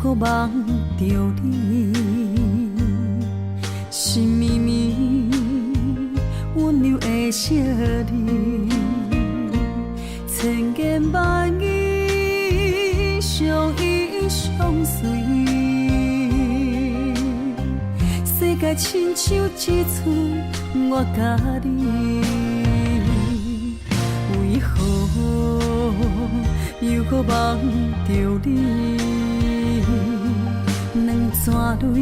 搁梦着你，心绵绵温柔的惜你，千言万语相依相随，世界亲像一寸我甲你，为何又搁梦着你？两串泪，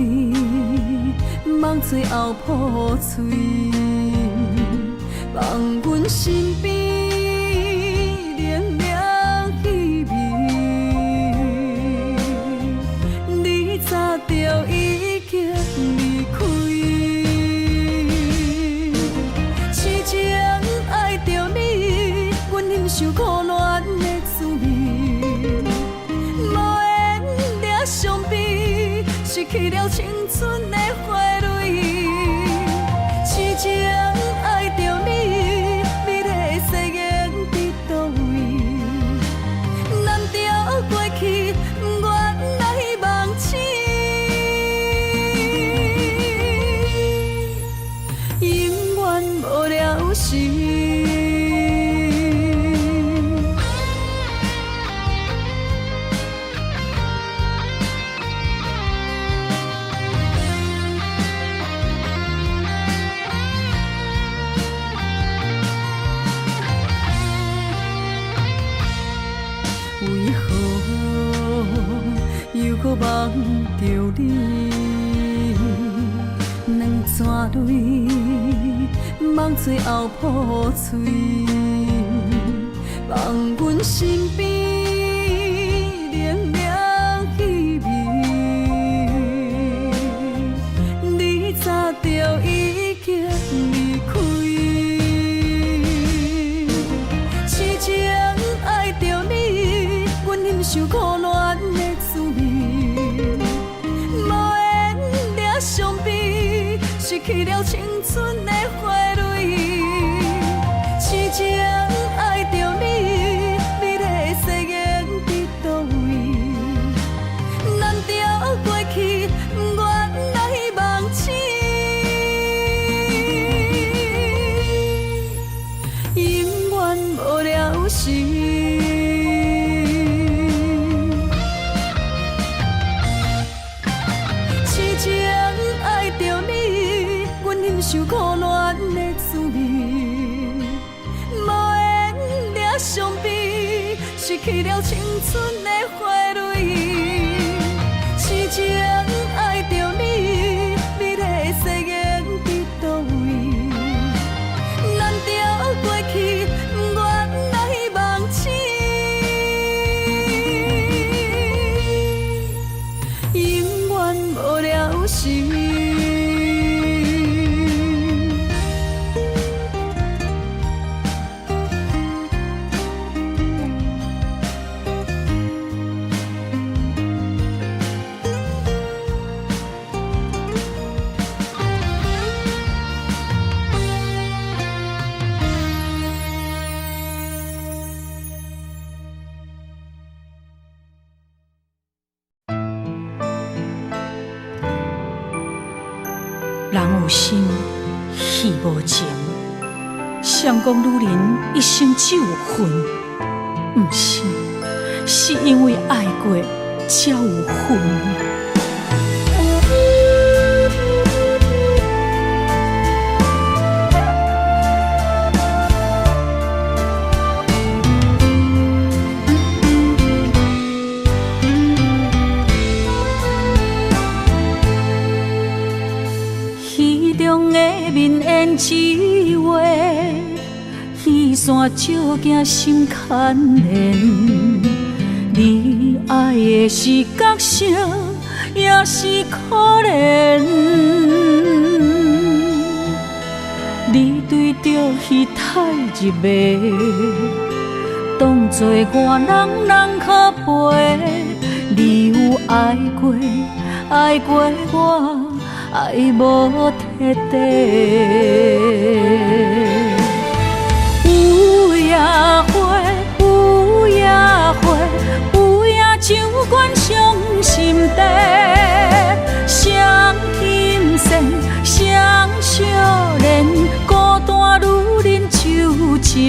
梦最后破碎，放阮身边凉凉气味。你早就已经离开，痴情爱着你，阮忍受苦恋的滋味，无缘抓伤悲，失去了青春的花蕊。痴情爱着你，美丽的誓言伫倒位？难调过去，不愿来忘记，永远无了时。为何又搁梦着你？两串泪，梦最后破碎，放阮身边凉凉气味。你早就已经离开，痴情爱着你，阮忍受苦恋的滋味，无缘抓伤悲，失去了青春的花蕊。痴情爱着你，美丽的誓言伫倒位？难调过去，不愿来忘记，永远无了时。受苦恋的滋味，无缘抓伤悲，失去了青春的花蕊。痴情爱着你，美丽的誓言伫倒位？难调过去，不愿来忘记，永远无了时。人有心，戏无情。谁讲女人一生只有恨？不是，是因为爱过才有恨。面烟一画，雨伞照镜心牵连。你爱的是角色，也是可怜。你对着彼太入迷，当作外人人可陪。你有爱过，爱过我。爱无彻底，有夜花，有夜花，有夜酒馆伤心地。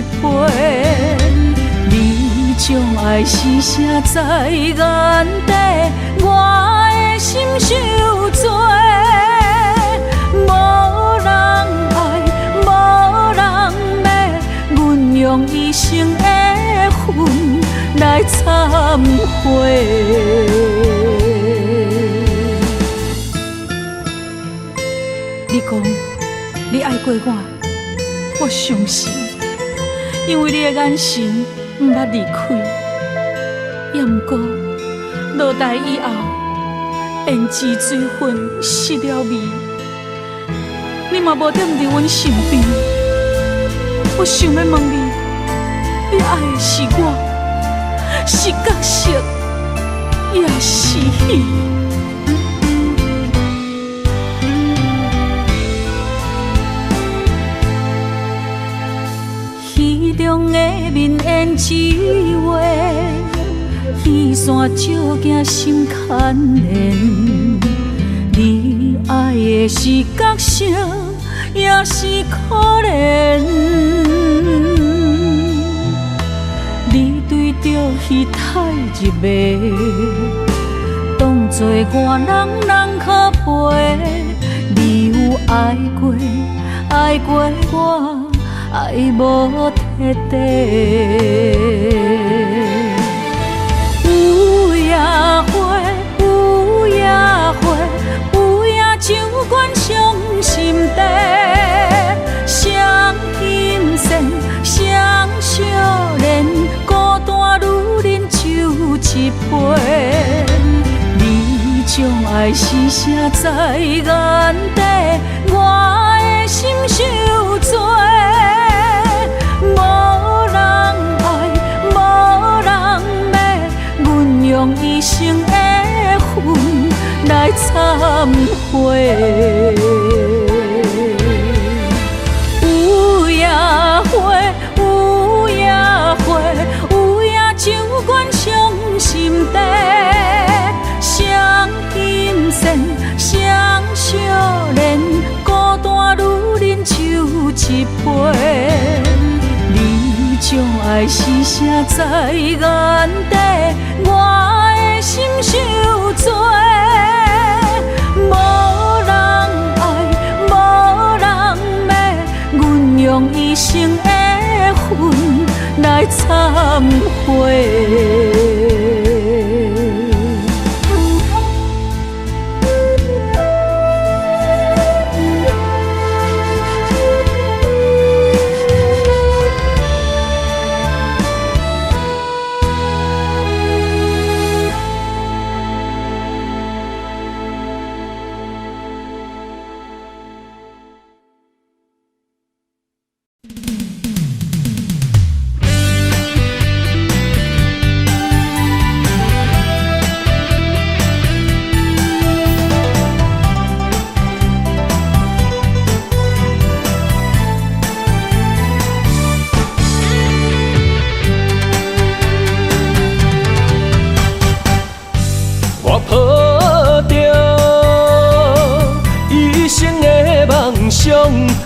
一杯。你将爱是啥在眼底，我的心受罪。无人爱，无人骂，阮用一生的恨来忏悔。你讲你爱过我相信，因为你的眼神毋捌离开。也毋过落台以后，胭脂水粉失了味，你嘛无踮伫阮身边。我想要问你，你爱的是我，是角色，也是戏？戏中的面胭脂画，耳线照惊心牵连。你爱的是角色，也是可怜。你对着彼太入迷，当作我人可陪。你有爱过，爱过我。爱无彻底，有野花，有野花，有野酒馆上心地，双金线，双少年，孤单女人酒一杯。你将爱是啥在眼底，我的心受罪。用一生的恨来忏悔。有野花，有野花，有野酒馆上心地，双金线，双少年，孤单女人酒一杯。将爱是啥在眼底，我的心受罪。无人爱，无人骂，阮用一生的恨来忏悔。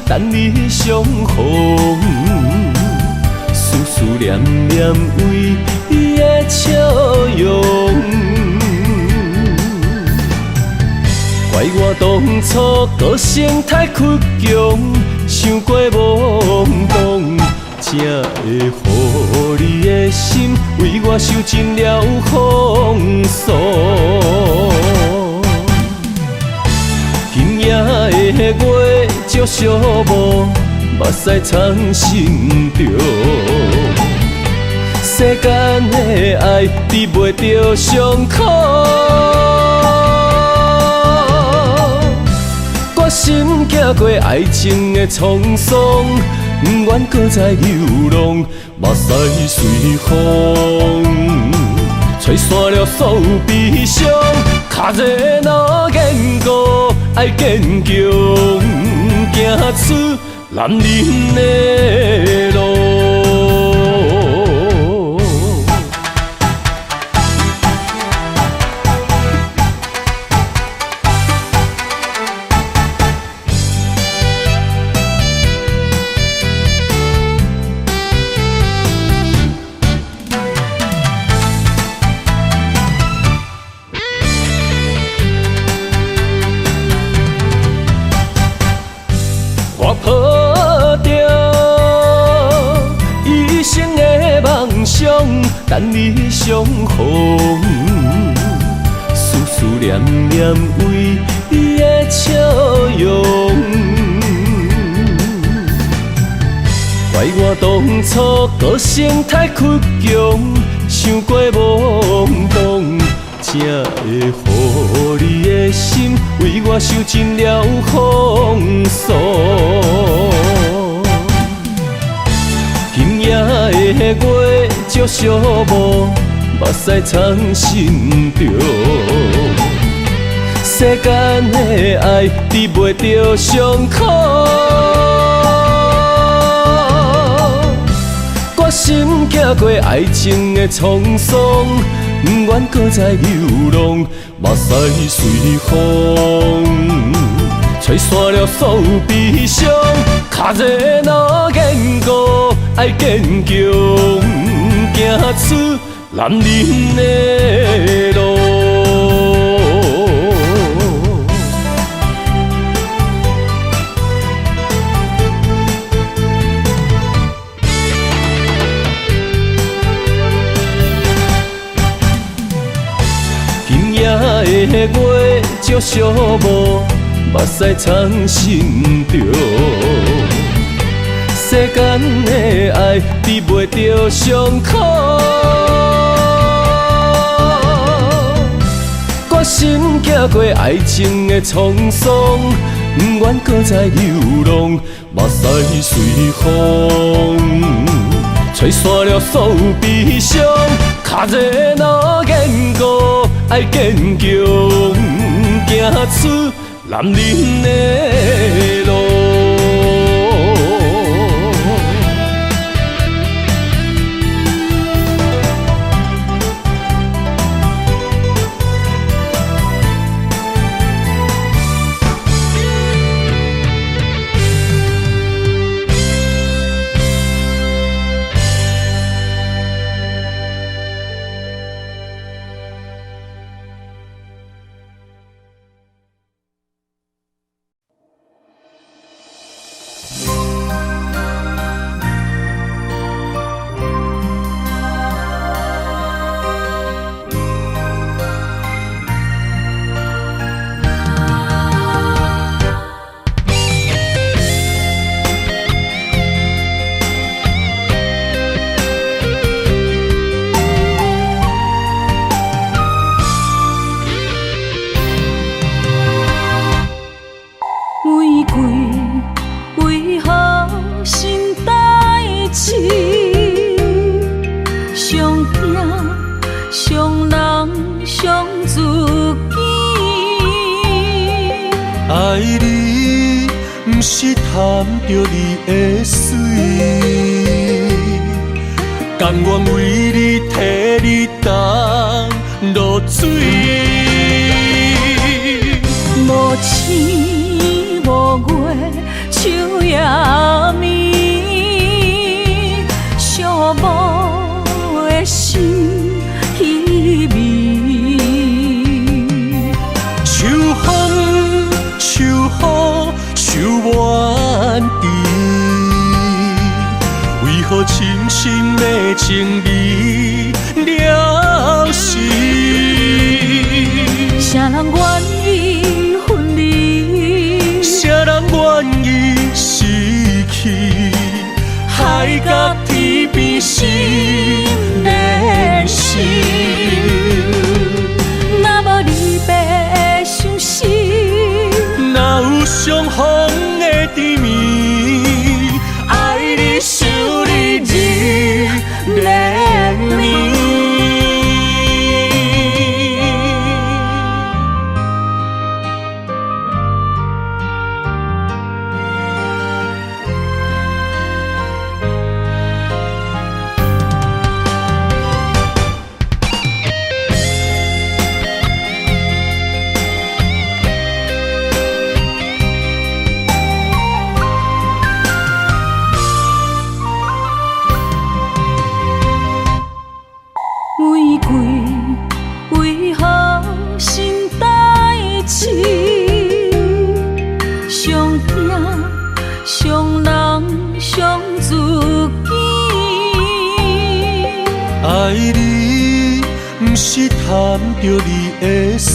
等你相逢，思思念念为伊的笑容。怪我当初个性太倔强，想过懵懂，才会予你的心为我受尽了风霜。今夜的月照寂寞，目屎藏心中。世间的爱治袂着伤口，我心行过爱情的沧桑，不愿搁再流浪，目屎随风吹散了所有悲伤。较热闹坚固，爱坚强，行出男人的路。等你相逢，思思念念为伊的笑容。怪我当初个性太倔强，想过懵懂，才会予你的心为我受尽了风霜。今夜的月照寂寞，目屎藏心中。世间的爱治袂着伤苦，决心行过爱情的沧桑，不愿搁再流浪，目屎随风吹散了所有悲伤。脚热若坚固，爱坚强，行出男人的路。今夜的月照寂寞，目屎藏心中。世间的爱治袂着伤苦，决心行过爱情的沧桑，不愿搁再流浪，目屎随风吹散了所有悲伤。脚热若坚固，爱坚强，行出男人的路。爱你，不是贪着你的水，甘愿为你替你担落水。无星无月，秋夜暝，寂寞的心稀微。秋风，秋雨，秋怨滴，为何深深的情义了时？啥人愿意分离？啥人愿意失去？海角天边心连心。若无离别伤心，哪有相逢的甜蜜？爱你想你日连绵。贪着你的水，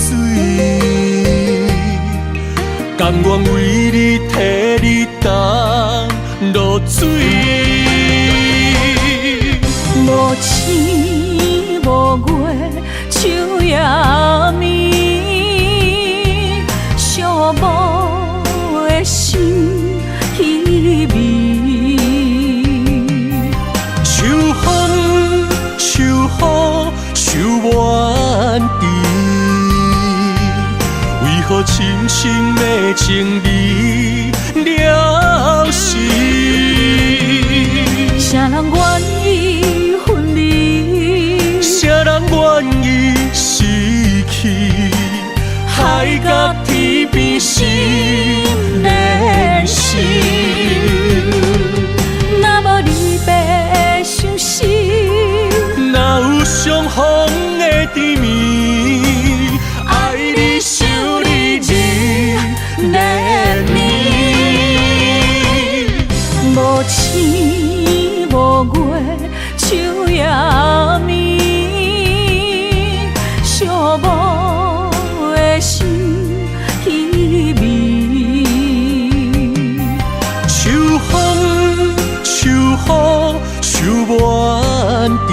甘愿为你替你担落水。无星无月，树也眠，寂寞的心稀微。秋风秋雨秋满地，为何深深的情义了时？啥人愿意分离？啥人愿意失去？海角天边心连心。若无离别伤心，哪有相逢的甜蜜？爱你想你日连绵。无星无月，树也眠，寂寞的心稀微。秋风秋雨秋满地，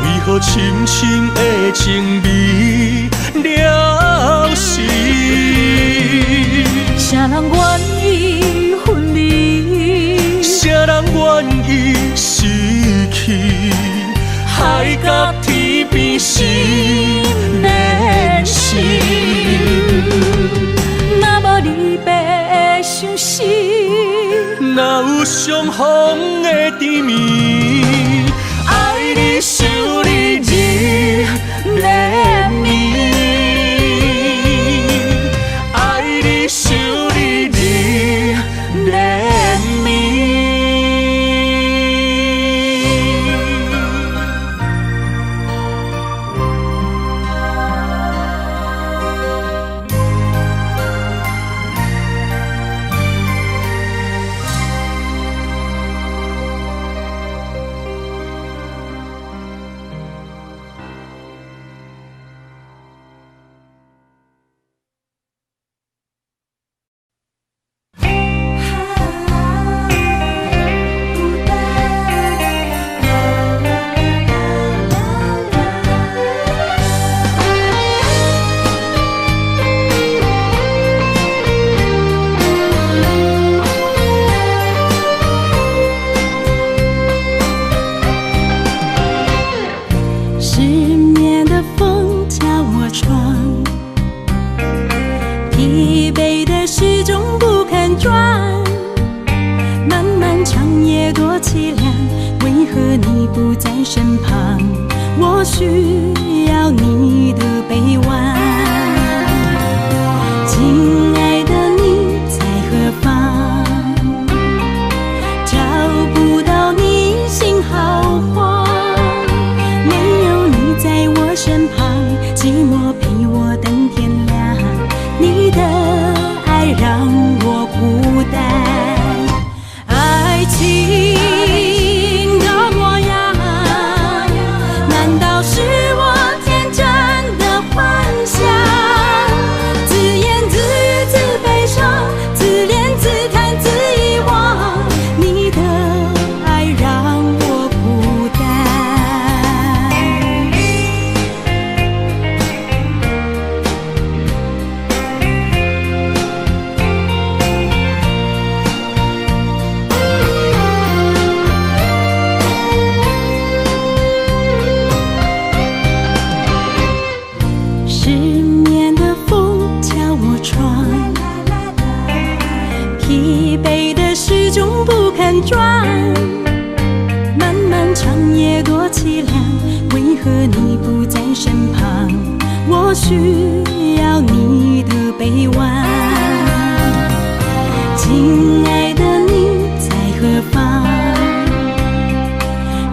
为何深深的情味了时？啥人愿意分离？啥人愿意失去？海角天边心连心。若无离别伤心，哪有相逢的甜蜜？爱你想你日连绵，爱你想你日连绵。失眠的风敲我窗，疲惫的时钟不肯转，漫漫长夜多凄凉，为何你不在身旁？我需要你的臂弯，亲爱的你在何方？找不到你心好慌，没有你在我身旁，寂寞陪我等天亮，你的爱让我孤单，爱情的模样，难道是我天真的幻想？自言自语自悲伤，自怜自叹自遗忘，你的爱让我孤单。失眠的风敲我窗，疲惫的时钟不肯转，漫漫长夜多凄凉，为何你不在身旁？我需要你的臂弯，亲爱的你在何方？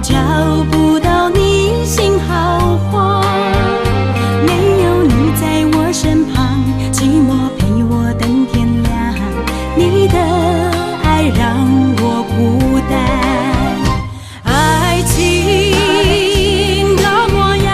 找不到你心好慌，没有你在我身旁，寂寞陪我等天亮，你的爱让我孤单，爱情的模样。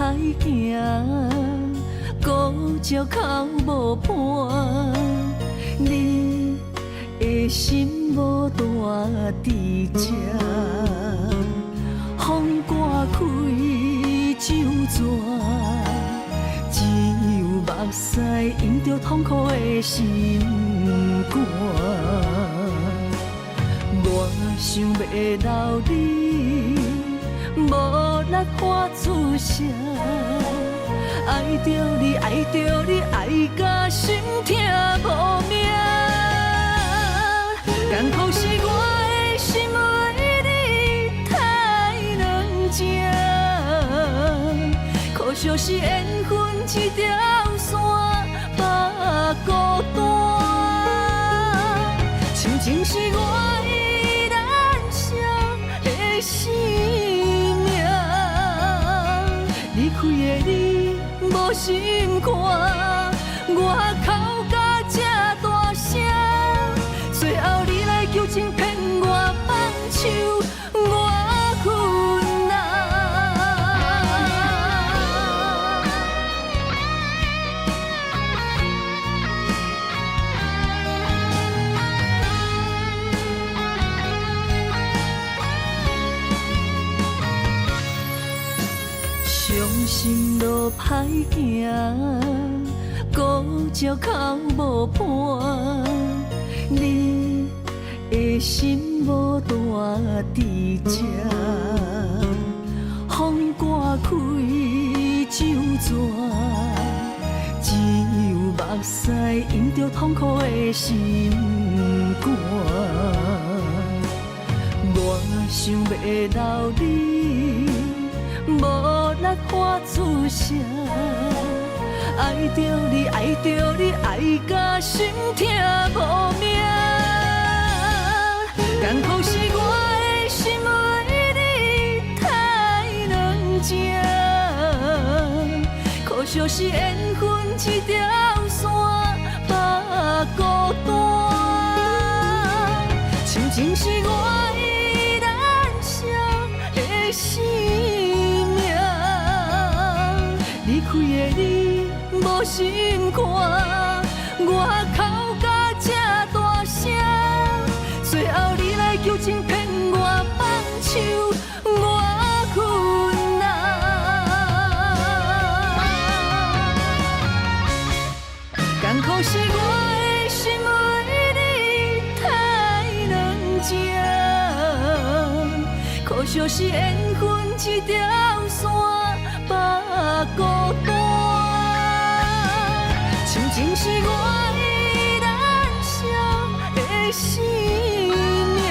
歹行，孤石口无伴，你的心无大伫这，风刮开酒泉，只有目屎淹着痛苦的心肝。我想要留你，无力发出声。爱着你，爱着你，爱甲心痛无命。艰苦是我的心为你太软情，可惜是缘分一条线把孤单。亲情是我依然伤的生命，离开的你无心肝，我哭甲这大声，最后你来求情骗我放手，我困难。伤心路歹行，孤石口无伴，你的心无大伫这，风刮开酒泉，只有目屎淹着痛苦的心肝。我想要留你，无力发出声。爱着你，爱着你，爱甲心痛无命。艰苦是我的心为你太软情，可惜是缘分一条线把孤单。亲情是我依然伤的生命，离开的你无心肝，我哭甲这大声，最后你来求情骗我放手，我困难。艰苦是我的心为你太软情，可惜是缘分一条线把孤单。亲情是我依然伤的生命，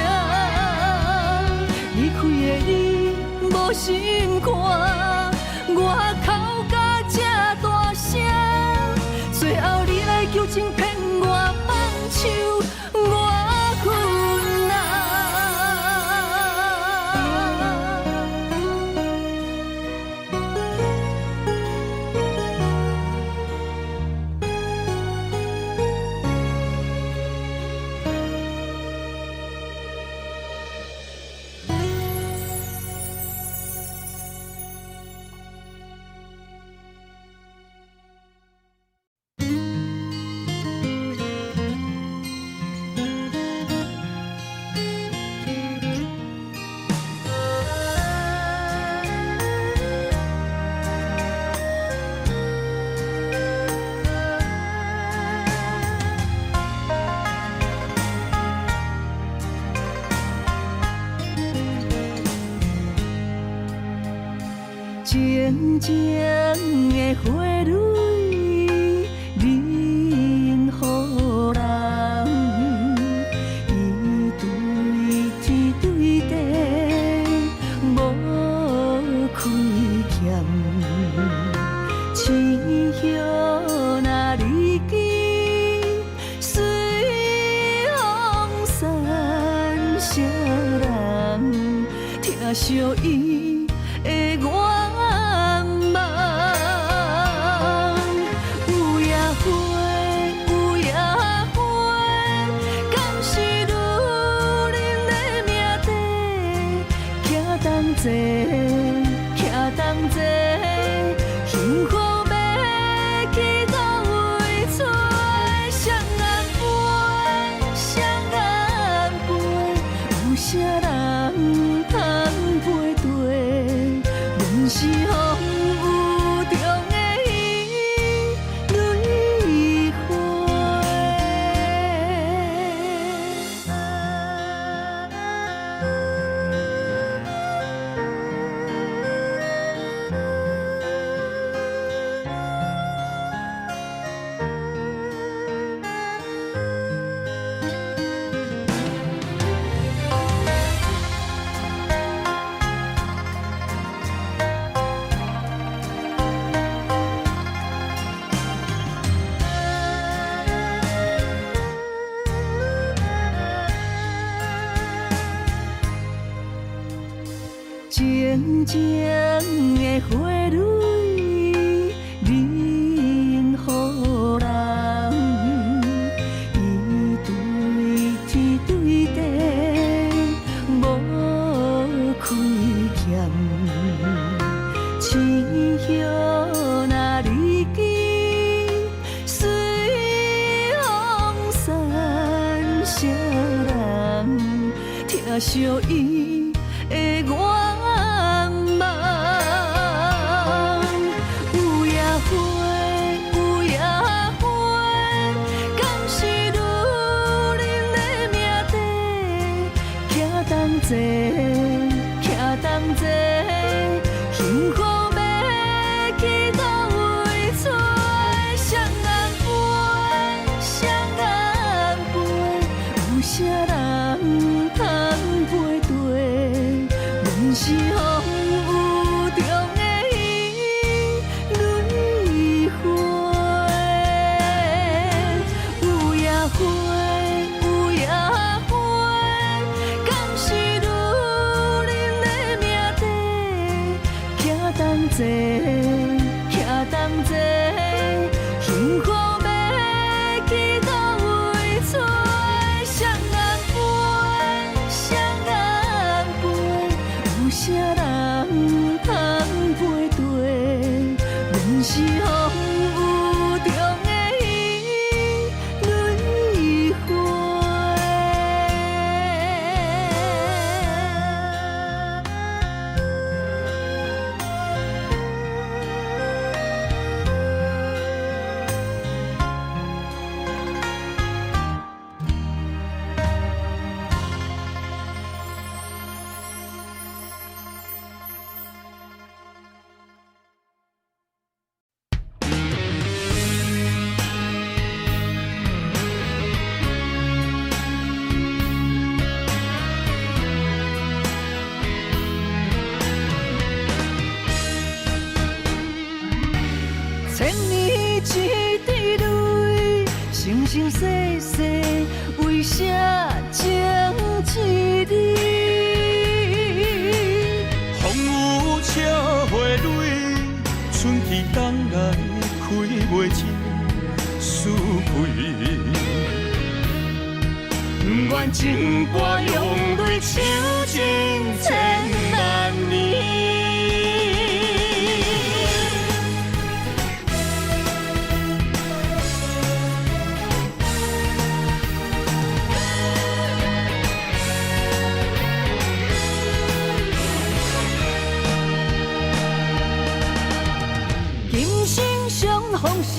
离开的你无心肝，我哭甲这大声，最后你来求情骗我放手，我困难。静静的花蕊，任予人伊对天对地无亏欠，青叶若离枝，随风散，谁人听惜伊的愿望？有野花，有野花，敢是女人的命题？徛同齐，徛同齐。情的花蕊，任予人。伊对天对地无亏欠，青叶若离枝，随风散，谁人听惜伊的愿望？有野花，有野花，敢是女人的命题？徛同齐，徛同齐，幸福要去倒位找？双人陪，双人陪，有啥人通配对？阮是风雨中的伊蕊花，有野花，有野花，敢是女人的命题？徛同齐，徛同齐，幸福要去倒位找？双人陪，双人陪，有啥人通配对？阮是风雨中的伊蕊花。千年一滴泪，生生世世，为啥情一字？风雨车花蕊，春去冬来开袂尽思开。愿情歌用泪唱尽千万年。今生相逢时，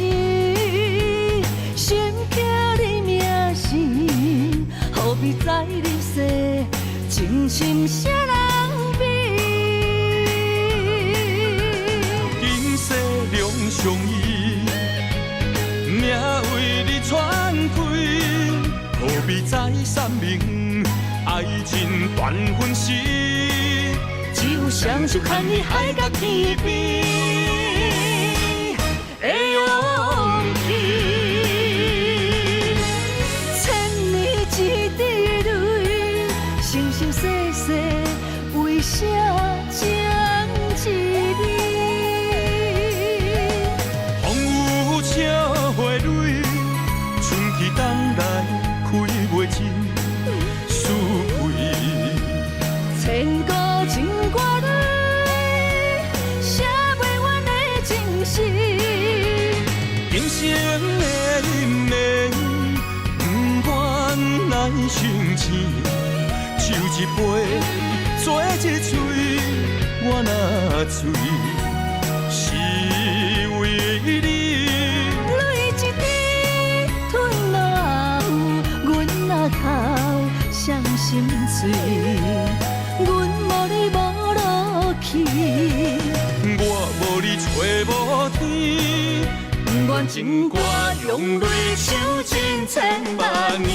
心刻你名字，何必在你世，情深谁人比？今世两相依，命为你传开，何必再三明？爱情断分时，只有双手牵你海角天边的勇气。千年一滴泪，生生世世，为啥情一字？风雨车花蕊，春去冬来开袂尽思开。千古情歌里，写不完的情诗。今生的因缘，不愿来相牵，手一杯，做一嘴，我若醉，是为你。泪一滴吞落后，阮若哭伤心碎，阮无你无落去，我无你找无天，愿情歌用泪唱尽千万年。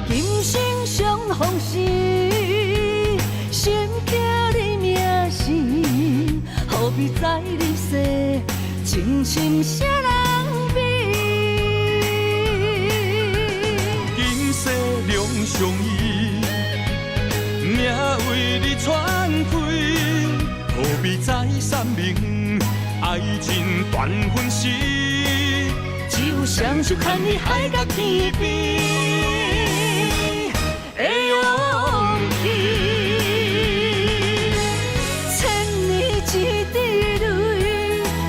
今生相逢时，必知你世，情深啥人比？今世两相依，命为你传开，何必再三明？爱情断分时，只有双手牵你海角天边的勇气。千年一滴泪，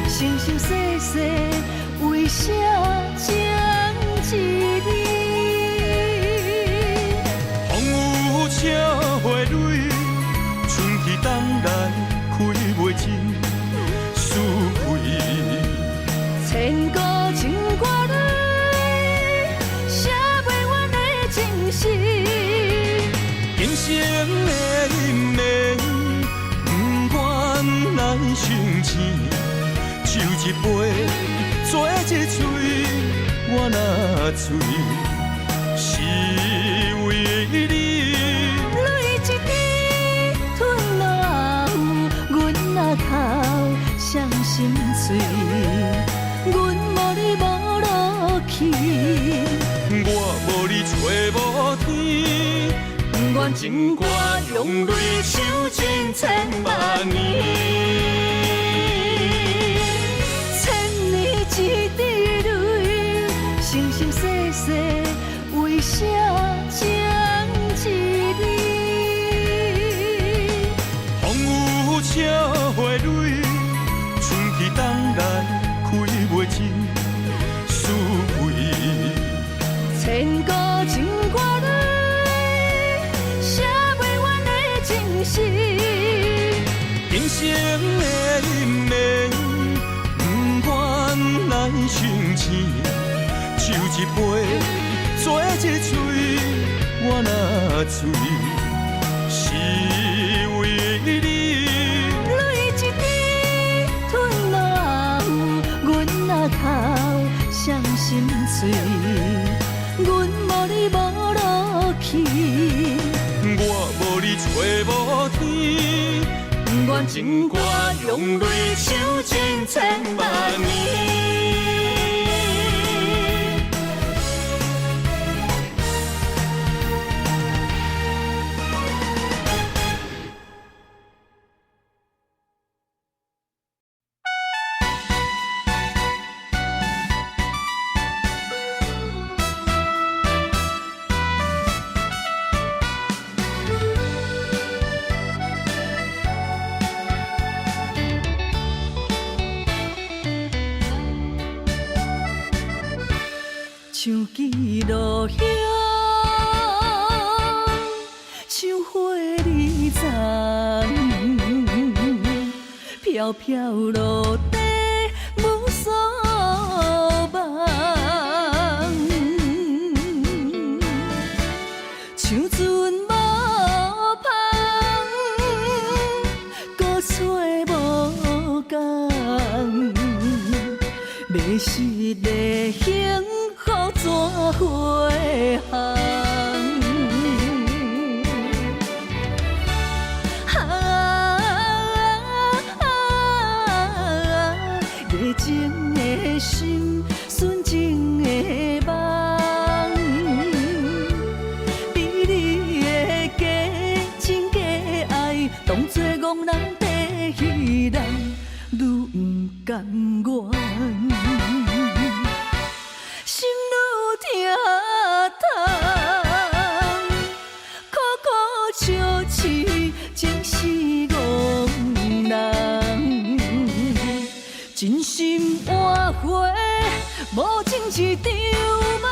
生生世世为啥情一你？风有笑花蕊，春去冬来开袂尽思开。千古情歌里，写袂完的情诗。今生的因缘，不愿来相见，酒一杯，做一嘴，我若醉，是为你。泪一滴吞落喉，阮若哭伤心碎，阮无你无路去，我无你找无天，愿情歌用泪唱尽千万年。千年一滴泪，生生世世为啥情一你？风有笑花蕊，春去冬来开袂尽思开。千古情歌里，写袂完的情诗。今生的因缘，不愿来相见，酒一杯，做一嘴，我若醉，是为你。泪一滴吞落喉，阮若哭伤心碎，阮无你无路去，我无你找无天，愿情歌用泪唱尽千万年。像记录遐，像花儿丛，飘飘落地无所望。像船无帆，搁吹无讲，迷失的幸福怎回航？热情的心，纯情的梦，比你的假情假爱，当作憨人的戏人，愈不甘愿。心愈疼痛，苦苦笑痴，情是憨人。真心换回无情一场梦。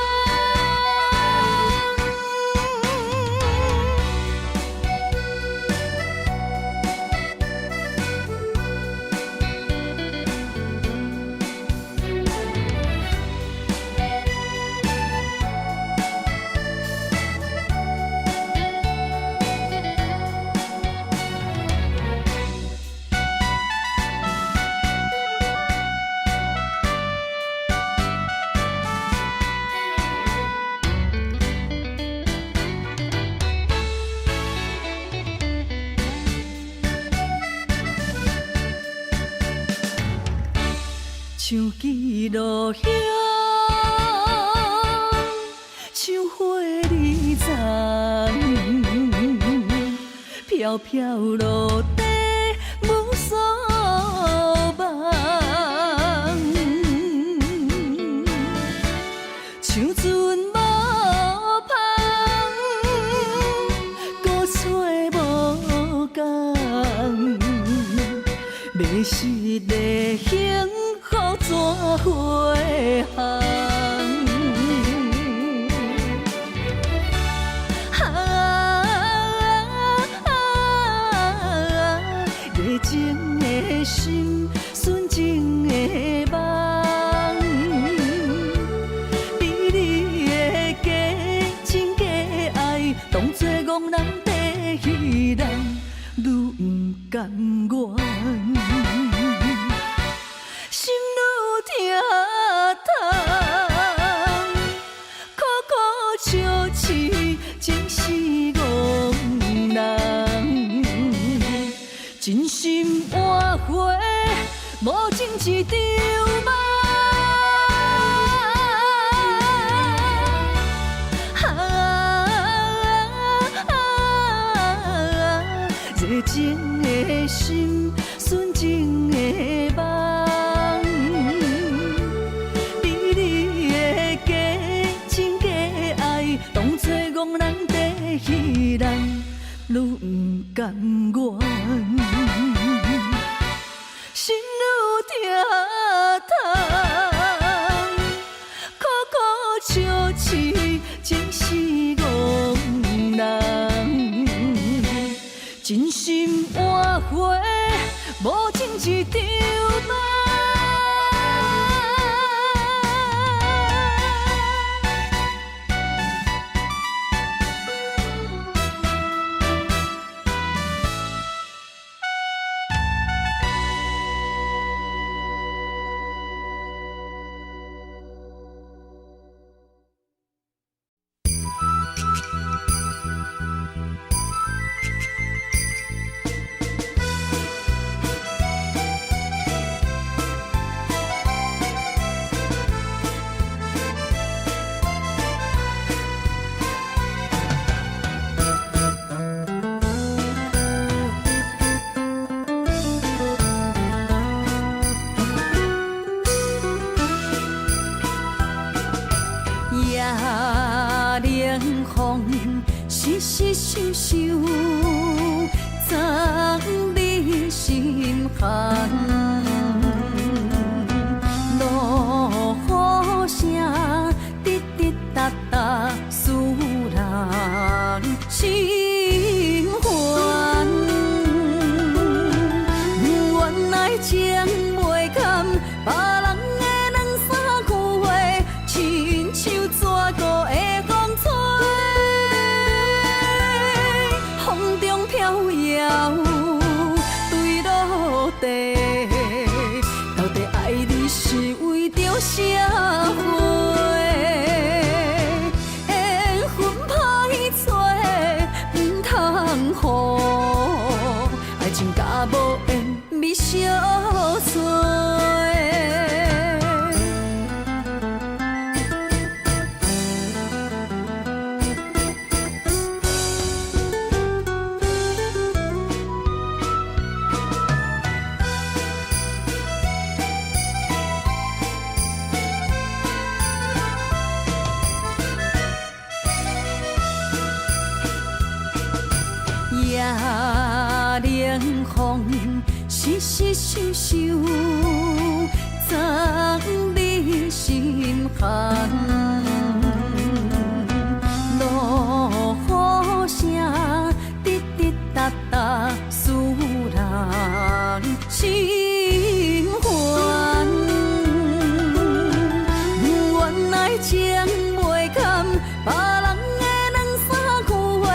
像记录响，像花儿丛，飘飘落地无所望，像船无帆，孤吹无讲，迷失的幸福怎回航？热情的心，纯情的梦，比你的假情假爱，当作憨人在戏人，愈不甘愿，心愈疼痛，苦苦笑痴，情是憨人。真心换回无情一场梦，热情的心，纯情的梦，比你的假情假爱，当作憨人在戏人，愈不甘愿。心愈疼痛，苦苦笑痴，情是憨人。真心换回无情一场梦。冷风时时想想，藏你心坎。落雨声滴滴答答，使人心烦。原来情袂堪，别人的两三句话，亲像蛇孤的风吹，风中飘摇，坠落地。到底爱你是为着啥货？缘分歹找，唔通予爱情甲无缘咪相随。夜冷风时时想想，藏你心坎。落雨声滴滴答答，使人心烦。原来情袂堪，别人的两三句话，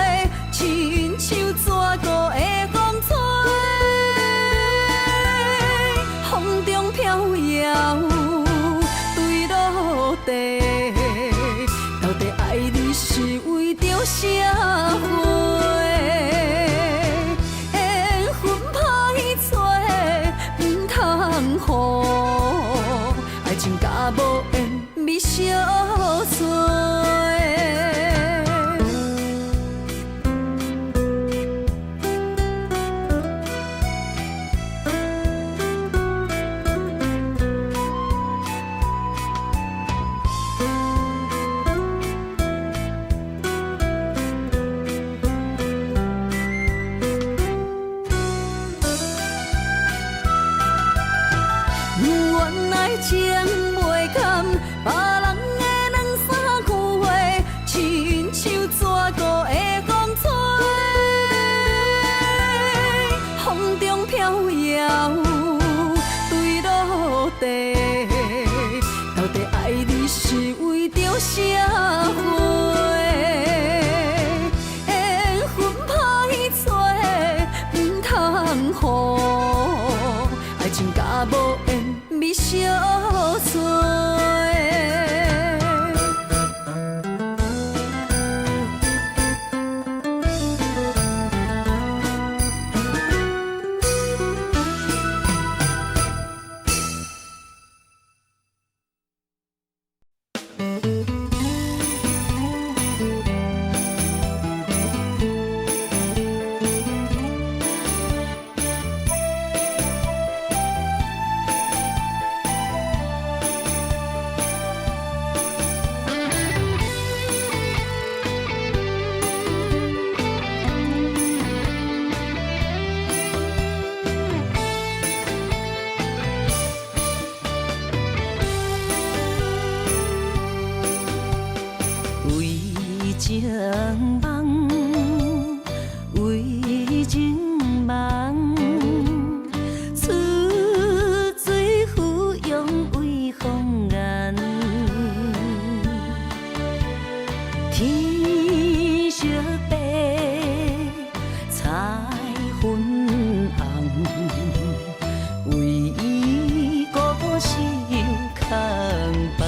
亲像蛇孤的风吹，风中飘摇，坠落地。到底爱你是为着啥货？缘分歹找，唔通予爱情甲无缘未相随。原来情袂堪，别人的两三句话，亲像蛇孤的风吹，风中飘摇，对落地。到底爱你是为着啥货？缘分歹找，唔通予爱情甲无缘。未相随，情梦，为情梦，出水芙蓉为红颜，天色白，彩云红，为伊孤身空房。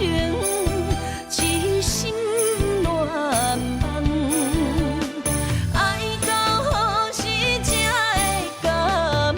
情，痴心乱梦，爱到何时才会甘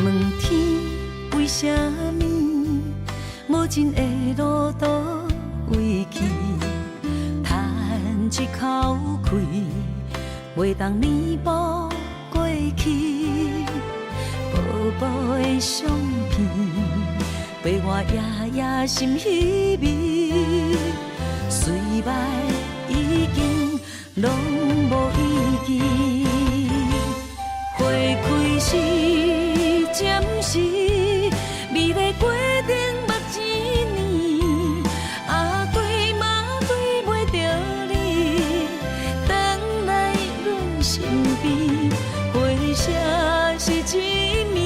问天为什么无情的路途归去？叹一口气，袂当弥补过去。薄薄的相片，陪我夜夜心稀微。虽然已经拢无意义，花开时暂时，美丽过程目一年，啊对嘛对袂着你，回来阮身边，回声是一暝，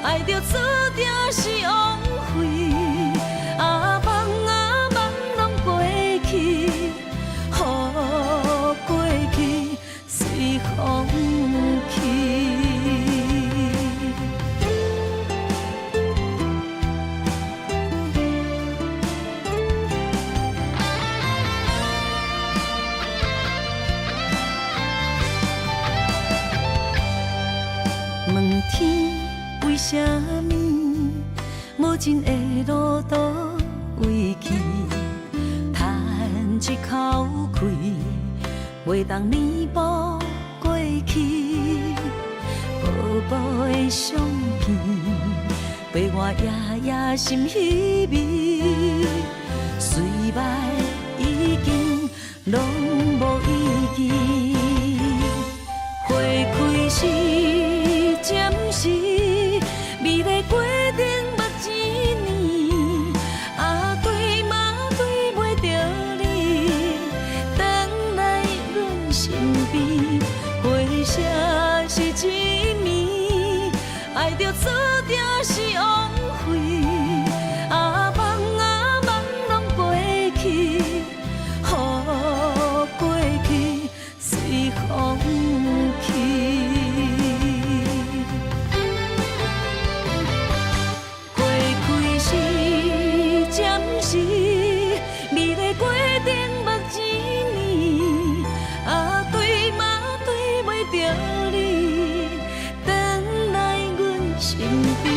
爱着注定是枉费，啊梦拢过去，予过去随风去。问天为什么无情的路途归去？叹一口气，袂当弥补过去。薄薄的相片，陪我夜夜心稀微。虽然已经拢无意义，花开时暂时，美丽过程目一年，啊对嘛对袂着你，回来阮身边，回声是一暝，爱着注定是枉费，啊梦拢过去，予过去随风去。花开时暂时，美丽过程目一年，啊对嘛对袂着你，回来阮身边。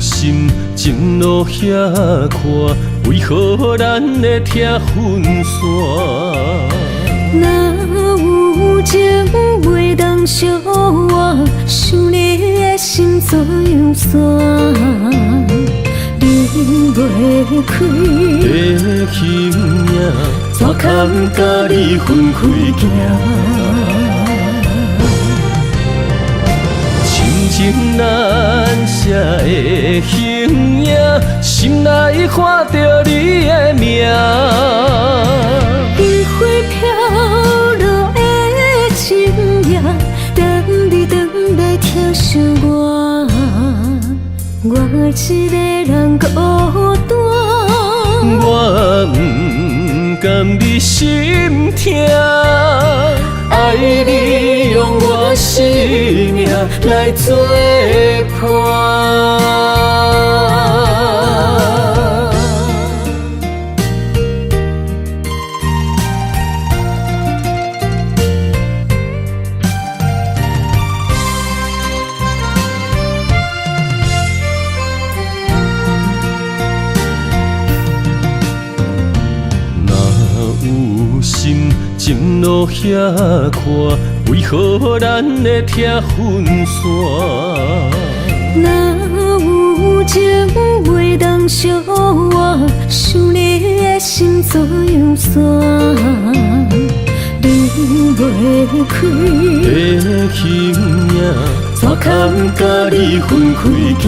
心情路遐宽，为何咱会拆分线？若有情袂当相换，想你的心怎样散？离袂开的形影，怎堪甲你分开行？亲情难舍的形影，心内看着你的名。余晖飘落的情影，等你等来疼惜我，我一个人孤单。我不甘你心痛，爱你用我生命来作伴。情路遐宽，为何咱会拆分线？若有情袂当相换，想你的心怎样散？离袂开的形影，怎堪甲你分开行？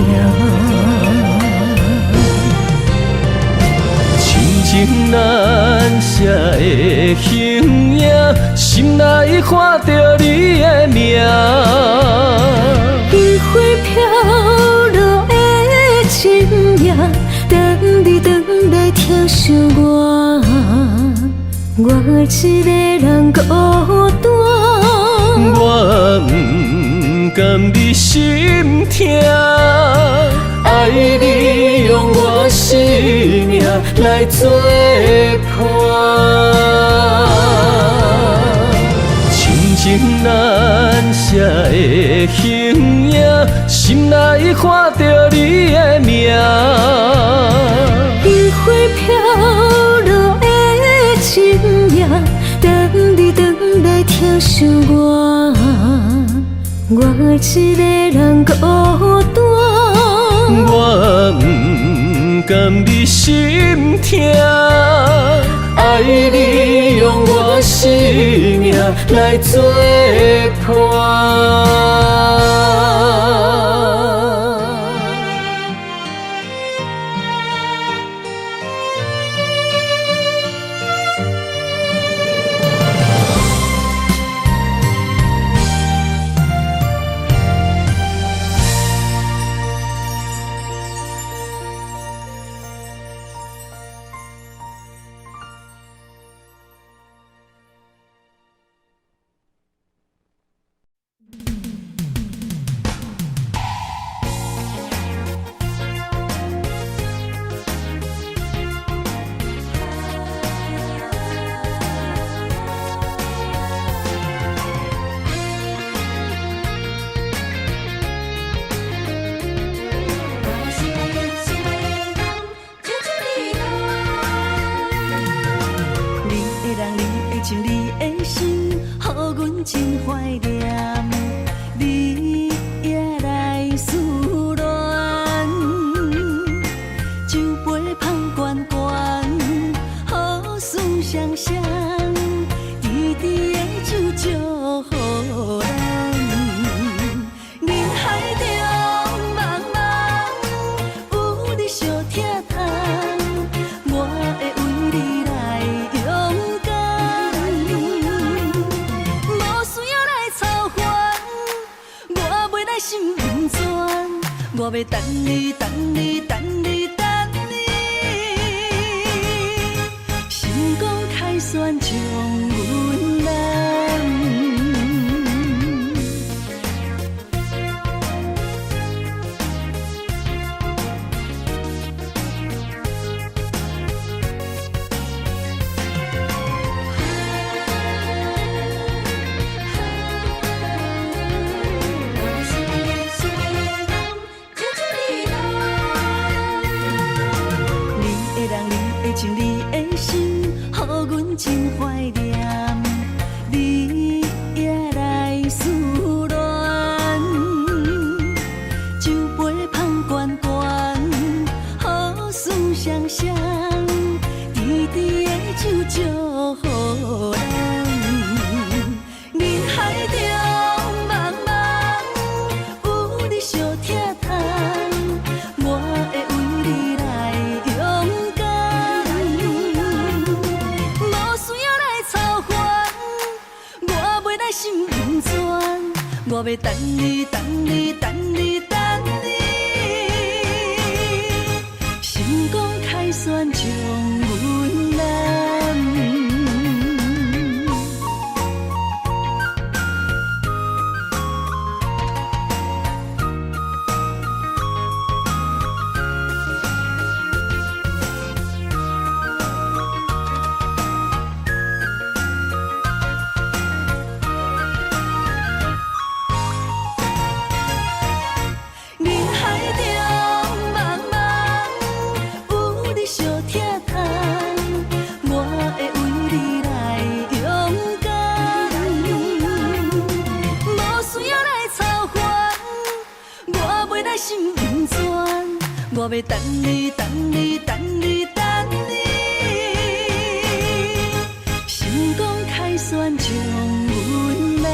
情难舍的形影，心内看着你的名。余晖飘落的情影，等你等来疼惜我，我一个人孤单。我不甘你心痛，爱你用我生命来作伴。亲情难舍的形影，心内看着你的名。余晖飘落的情影，等你等来疼惜我，我一个人孤单。我不甘你心痛，爱你用我生命来作伴。真怀念，你也来思恋，酒杯捧悬悬，好事双双，甜甜的酒祝福咱。人海中茫茫，有你相疼痛，我会为你来勇敢。无需要来操烦，我袂来心温泉，我要等你，等你，等你，等你。心光开旋将阮揽。要等你，等你，等你，等你，成功凯旋将阮揽。我要等你，等你，等你，等你，成功凯旋将阮揽。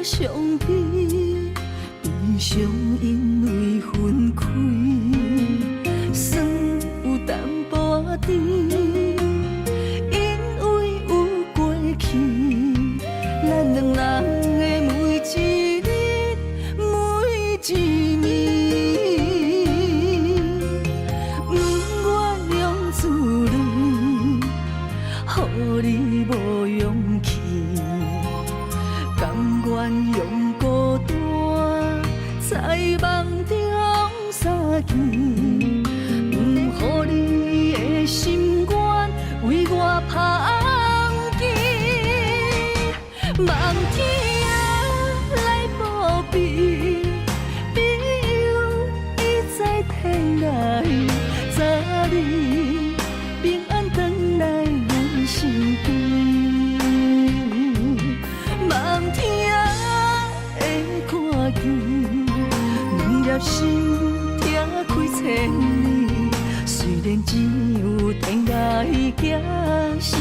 伤悲，悲伤因为分开，酸有淡薄仔甜，因为有过去，咱两人的每一日，每一暝，不愿用自泪，予你无勇气。甘愿用孤单，在梦中相见，不予你的心愿为我芳记。梦天来报备，朋友已在天涯，早日平安回来阮身边。梦听的看见，两粒心拆开千里。虽然只有天涯行相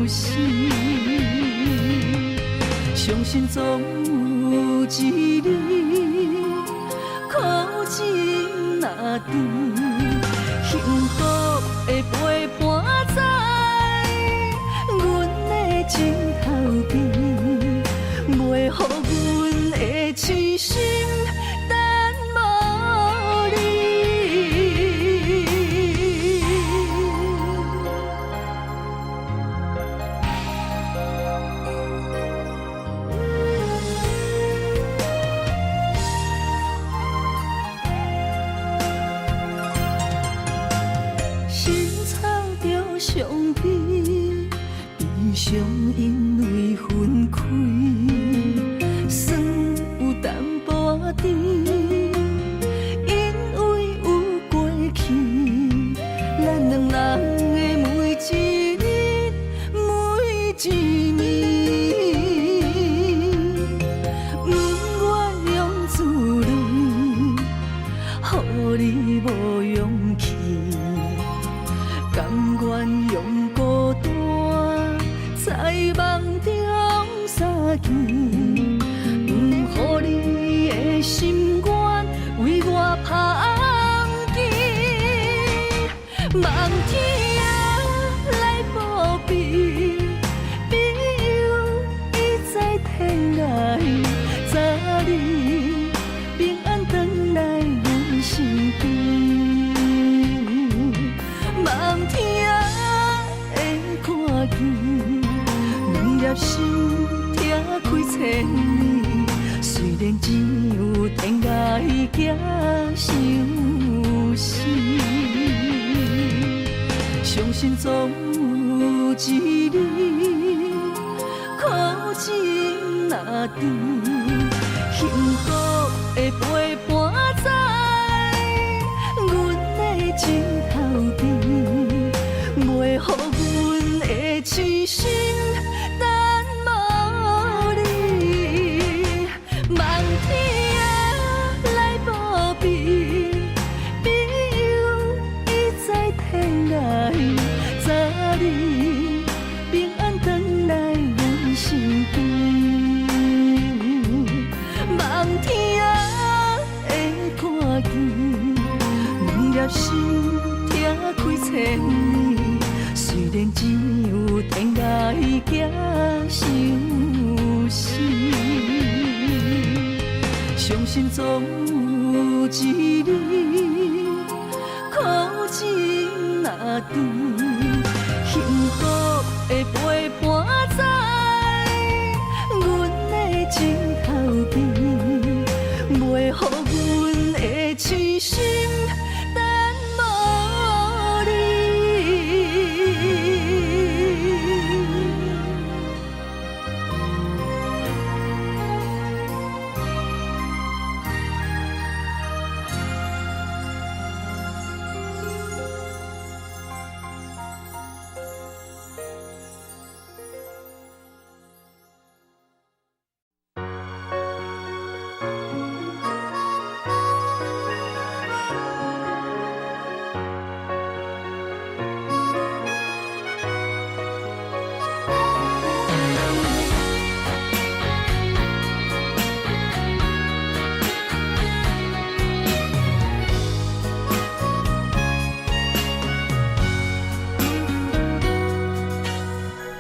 思，相信总有一日，苦尽那甜，幸福的陪伴在阮的前头边。袂予阮的痴心等无你。心草着伤悲，悲伤因为分开。淡薄仔甜，因为有过去，咱两人的每一日，每一暝，不愿用自泪，予你无勇气，甘愿用孤单，在梦中相见。予你的心愿为我芳记，梦天来报备，朋友已在天涯，早日平安回来阮身边。梦天的看见，两粒心拆开千里。虽然只有天涯行相思，相信信总有一日，苦情若甜，幸福的陪伴在阮的枕头边，袂予阮的痴心等无你。梦天啊，来保庇，朋友已在天涯，早日平安回来阮身边。梦天啊，会看见，两粒心拆开千里，虽然只有天涯行相思。相信总有一日，苦情若甜，幸福的陪伴在阮的枕头边，袂予阮的痴心等无你。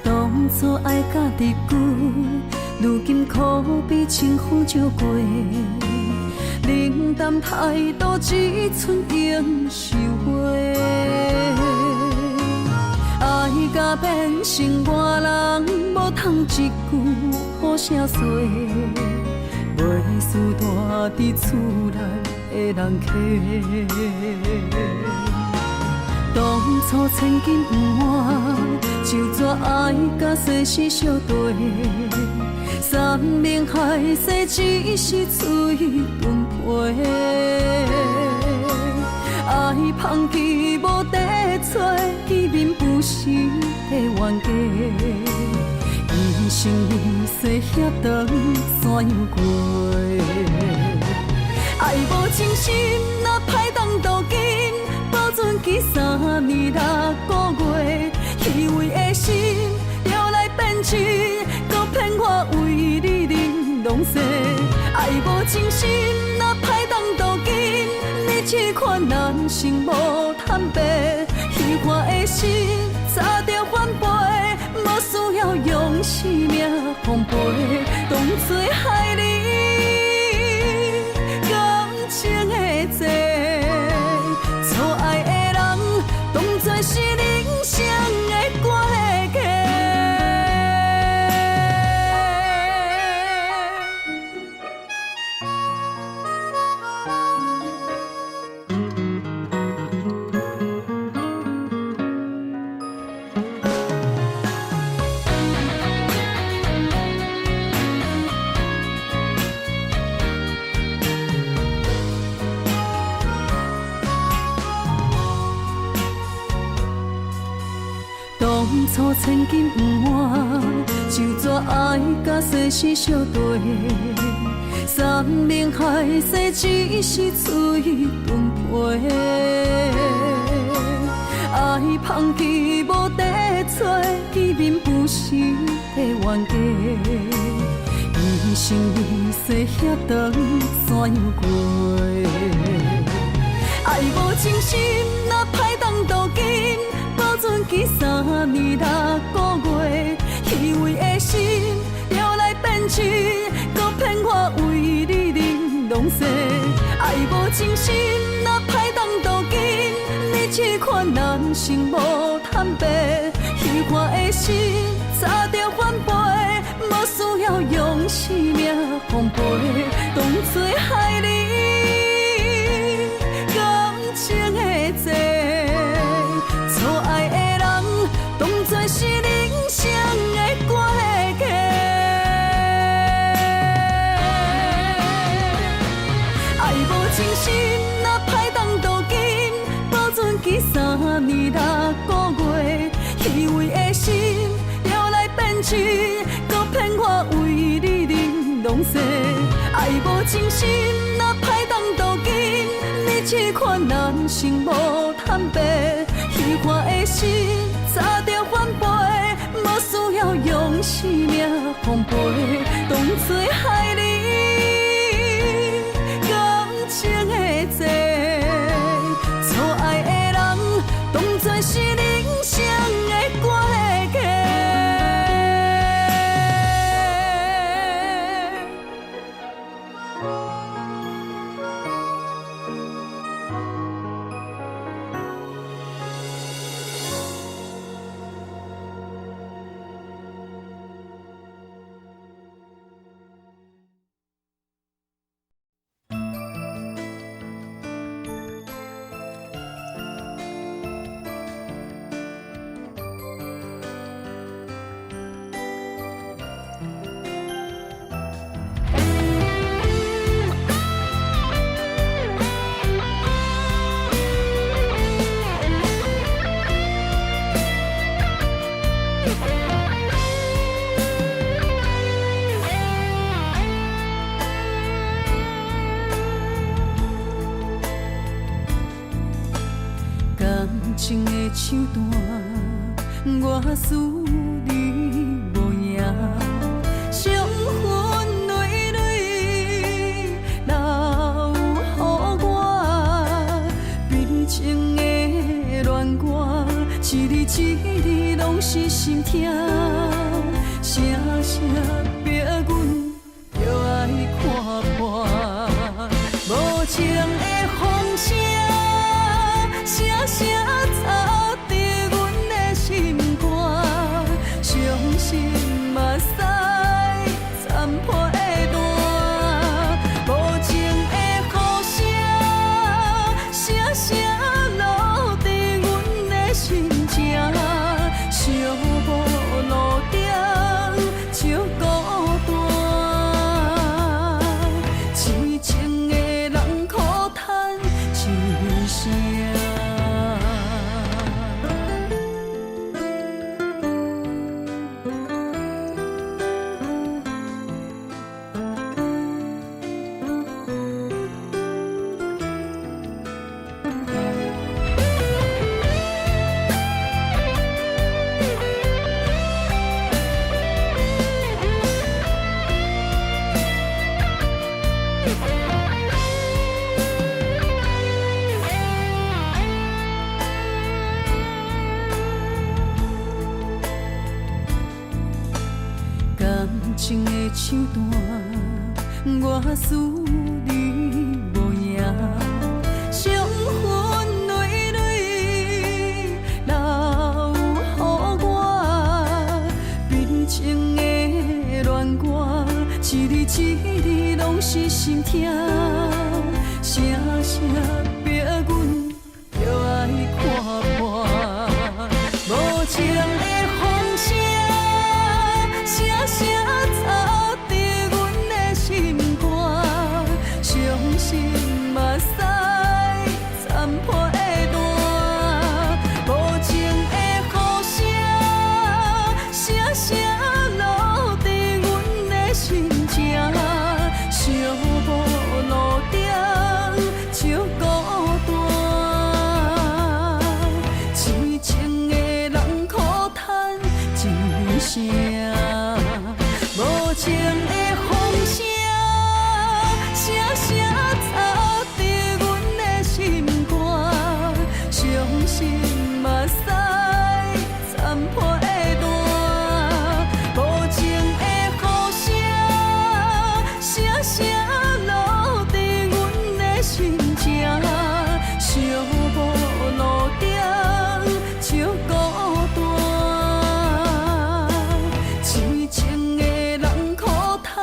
当初爱甲你久，如今可比清风照过。冷淡态度，只剩永收回。爱甲变成外人，无通一句好声说，袂输大伫厝内的人客。当初千金不换，就怎爱甲世事相对？山盟海誓只是嘴顿皮，爱放弃无地找，见面不是的冤家。一生一世遐长山犹过，爱无真心若歹当渡金。保存记3年6个月，虚伪的心了来变真，搁骗我为你忍拢西。爱无真心，若歹当渡金，你这款人生无坦白，虚幻的心早着反背，无需要用生命奉陪，当作害你感情的债。错爱的人，当作是人生的过客。当初千金不换，就怎爱甲世事相对？山盟海誓只是嘴顿皮，爱放弃无地找，见面不是的冤家。一生一世遐长山犹过，爱无真心若歹当渡金。保存记3年6个月，虚伪的心了来变真，搁骗我为你忍拢西。爱无真心，若歹当渡金，你这款人生无坦白，虚幻的心早着反背，无需要用生命奉陪，当作害你感情的债。错爱的人，真心，若歹当镀金，保存起3年6个月，虚伪的心摇来变真，搁骗我为你玲珑色。爱无真心，若歹当镀金，你这款男性无坦白，虚幻的心早着反背，无需要用生命奉陪，当作害你感情的债。错爱的人，当作是人生的关系。感情的手段，我思你无影，伤痕累累留予我，悲情的恋歌，一字一字拢是心痛，声声逼阮着爱看破，无情的风声。声声吵伫阮的心肝，伤心目屎残破的蛋，无情的雨声，声声落伫阮的心情，寂寞路顶就孤单，痴情的人苦叹一声。感情的手段，我思你无影，伤痕累累留予我，悲情的恋歌，一字一字拢是心痛，声声逼阮着爱看破，无情的风声。声声吵伫阮的心肝，伤心目屎残破的蛋，无情的雨声，声声落伫阮的心情，寂寞路顶就孤单，痴情的人苦叹一声。无情的风声，声声吵伫阮的心肝，伤心目屎残破的蛋，无情的雨声，声声落伫阮的心情，寂寞路顶就孤单，痴情的人苦叹。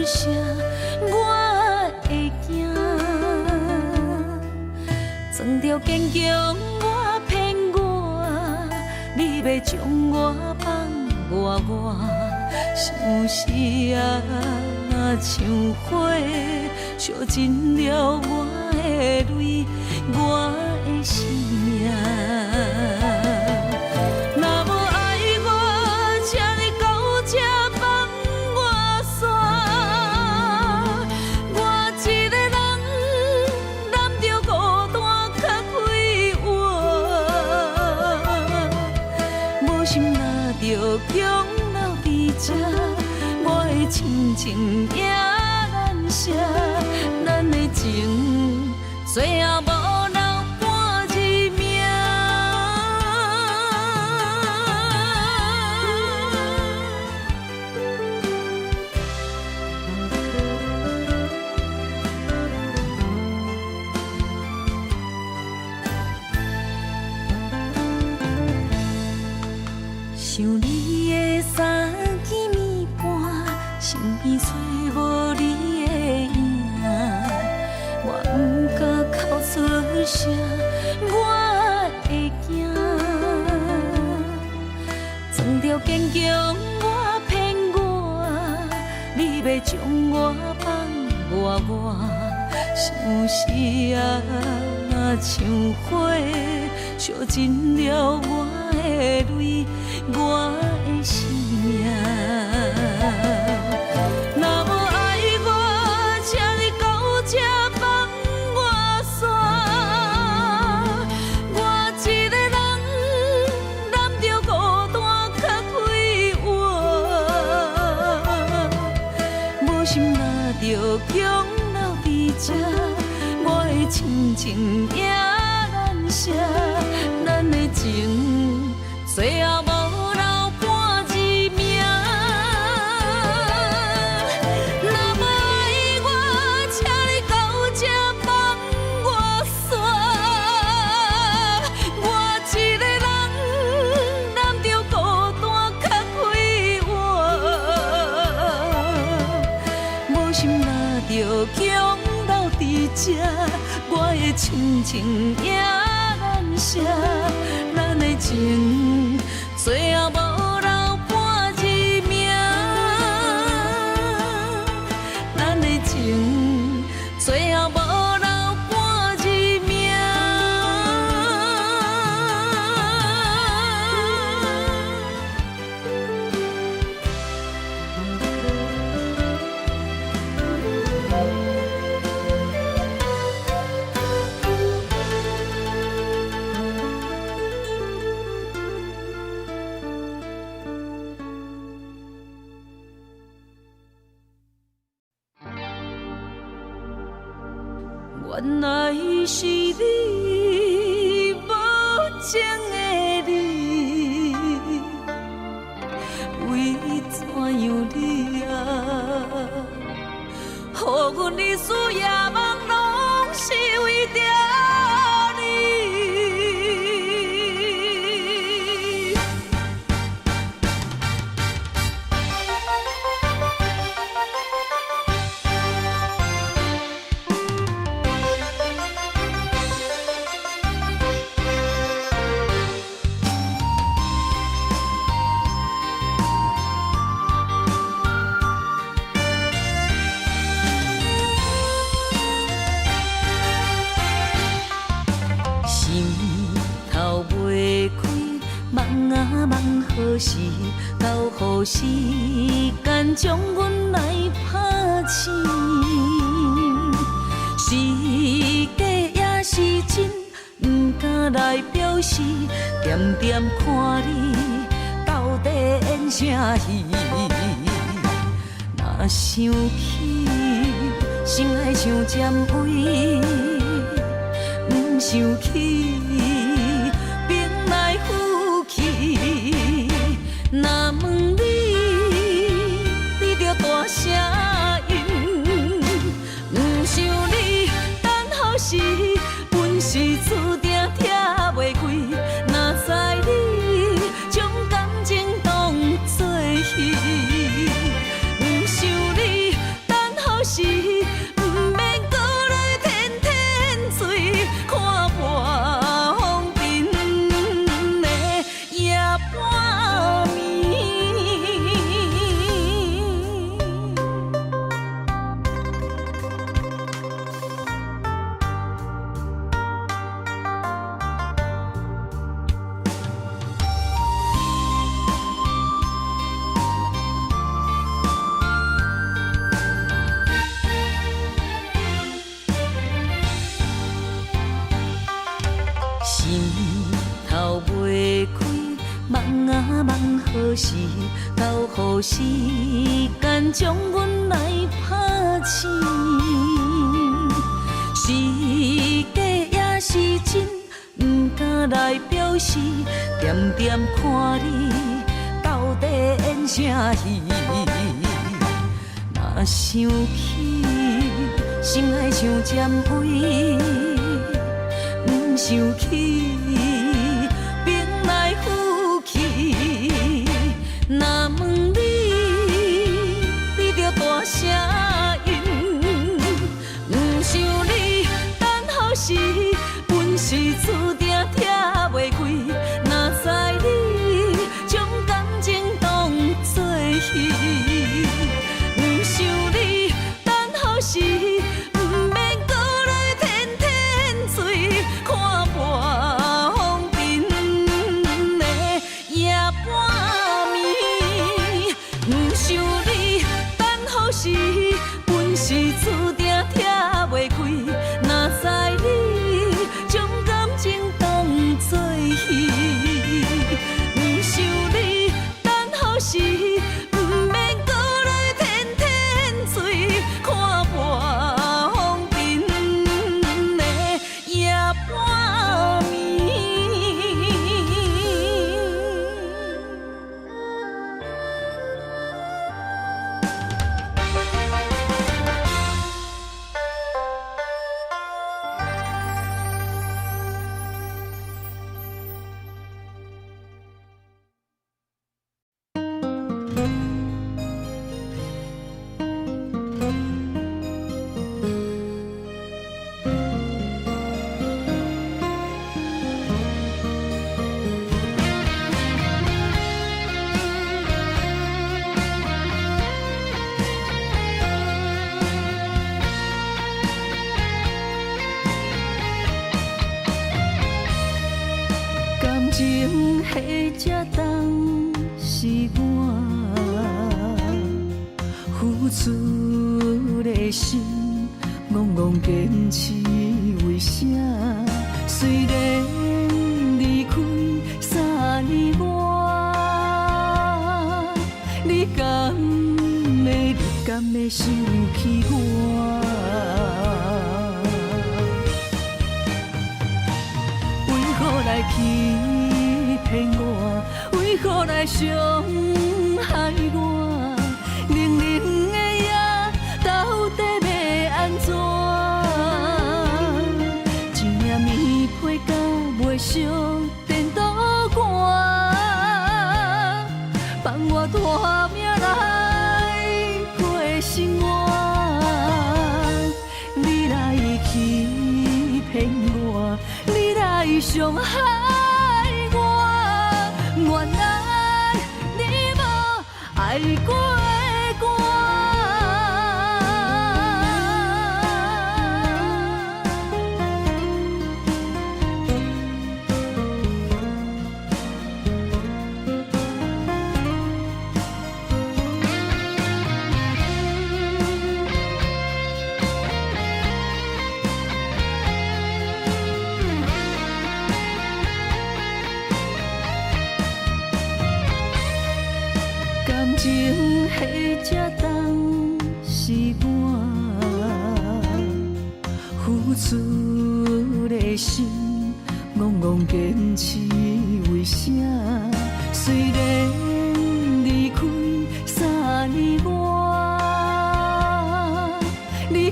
声，我会惊。装着坚强，我骗我，你要将我放我，想是啊，像火烧尽了我的泪，我的生命。若无爱我，请你到这放我煞。我一个人揽着孤单较快活，无心若着强留伫这，我的亲情也难舍，咱的情最后无留半一命。想你的三更暝半，身边找无你的影，我不敢哭出声，我会惊。装着坚强，我骗我，你要将我放我，想是啊，像火烧尽了我的泪，我的生命。若无爱我，请你到这放我煞。我一个人揽着孤单较快活，无心若着强留伫这，我的亲情也难舍，咱的情最后无留半一命。若无爱我，请你到这放我煞。我一个人揽着孤单较快活，无心若着强留伫这，我的亲情也难舍，咱的情最后无留半一命，咱的情最后无留半一命。原来是你，无情的你，为怎样你啊？予阮日思夜梦，拢是为着你。梦何时到？予时间将阮来拍醒。是假也是真，不敢来表示。点点看你到底演啥戏？若想起，心爱像占位，不想起。若问你，你着大声应。不想你等候时，阮是注定听袂开。若知你将感情当作戏，不想你等予时间将阮来拍醒。是假也是真，不敢来表示，点点看你到底演啥戏。若想起，心爱像尖位，不想起，兵来虎去。若问你，你着大声应，不想你等候时，本是注定拆袂开。若知你将感情当作戏，不想你等候时，不免搁来天天醉，看半风尘的夜半暝。不想你等候时，本是注定拆袂开。若知你将感情当作戏，不想你等候时，不免搁来天天醉，看半风尘的夜半暝。感情迄只重是我付出的心，戆戆坚持为啥？虽然离开3年外，你敢会想起我？为何来欺骗我？为何来伤害我？冷冷的夜，到底要安怎？一领棉被甲袂烧电倒寒，放我大命来过生活。你来欺骗我，你来伤害我，原来你无爱过我。感情迄只重是我付出的心，戆戆坚持为啥？虽然离开3年外，你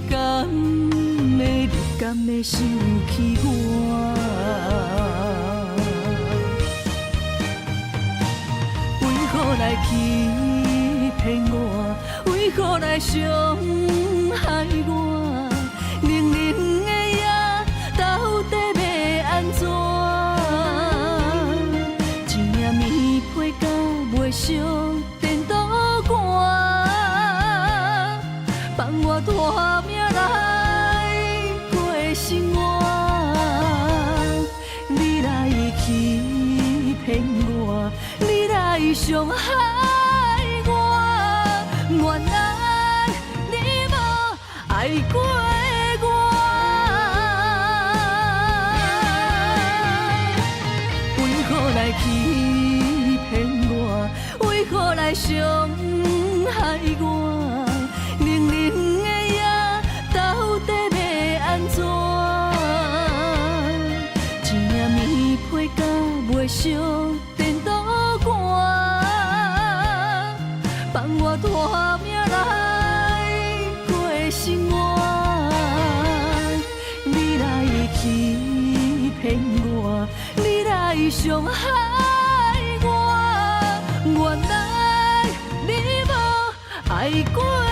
敢会想起我？为何来欺骗我？为何来伤害我？冷冷的夜，到底要安怎？一领棉被甲袂烧电倒寒，放我大命来过生活。你来欺骗我，你来伤害我，原来你无爱过我。为何来欺骗我？为何来伤换命来过生活，你来欺骗我，你来伤害我，原来你无爱过。